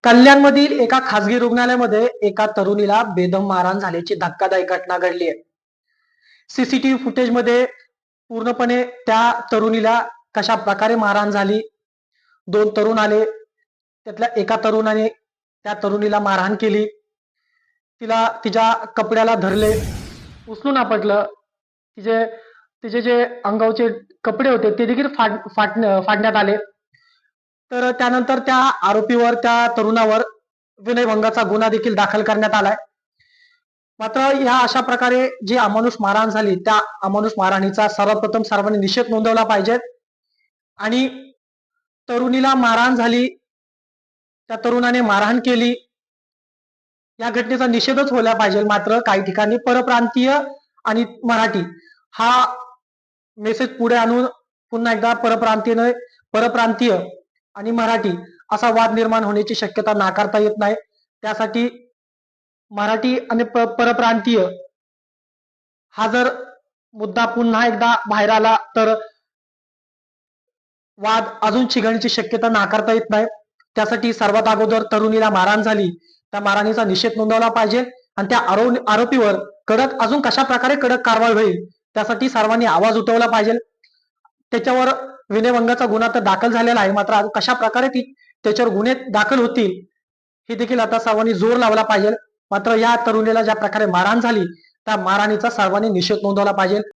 कल्याणमधील एका खासगी रुग्णालयामध्ये एका तरुणीला बेदम मारहाण झाल्याची धक्कादायक घटना घडली आहे. सीसीटीव्ही फुटेजमध्ये पूर्णपणे त्या तरुणीला कशा प्रकारे मारहाण झाली, दोन तरुण आले, त्यातल्या एका तरुणाने त्या तरुणीला मारहाण केली, तिला तिच्या कपड्याला धरले, उचलून आपटलं, तिचे तिचे जे अंगावरचे कपडे होते ते देखील फाडण्यात आले. तर त्यानंतर त्या आरोपीवर, त्या तरुणावर विनयभंगाचा गुन्हा देखील दाखल करण्यात आलाय. मात्र या अशा प्रकारे जी अमानुष मारहाण झाली, त्या अमानुष मारहाणीचा सर्वप्रथम सर्वांनी निषेध नोंदवला पाहिजे. आणि तरुणीला मारहाण झाली, त्या तरुणाने मारहाण केली, या घटनेचा निषेधच व्हायला पाहिजे. मात्र काही ठिकाणी परप्रांतीय आणि मराठी हा मेसेज पुढे आणून पुन्हा एकदा परप्रांतीय आणि मराठी असा वाद निर्माण होण्याची शक्यता नाकारता येत नाही. त्यासाठी मराठी आणि परप्रांतीय हा जर मुद्दा पुन्हा एकदा बाहेर आला तर वाद अजून चिघळण्याची शक्यता नाकारता येत नाही. त्यासाठी सर्वात अगोदर तरुणीला मारहाण झाली, त्या मारहाणीचा निषेध नोंदवला पाहिजे आणि त्या आरोपीवर अजून कशा प्रकारे कडक कारवाई होईल त्यासाठी सर्वांनी आवाज उठवला पाहिजे. त्याच्यावर विनयभंगाचा गुन्हा तर दाखल झालेला आहे, मात्र कशा प्रकारे त्याच्यावर गुन्हे दाखल होतील हे देखील आता सर्वांनी जोर लावला पाहिजे. मात्र या तरुणीला ज्या प्रकारे मारहाण झाली त्या मारहाणीचा सर्वांनी निषेध नोंदवला पाहिजे.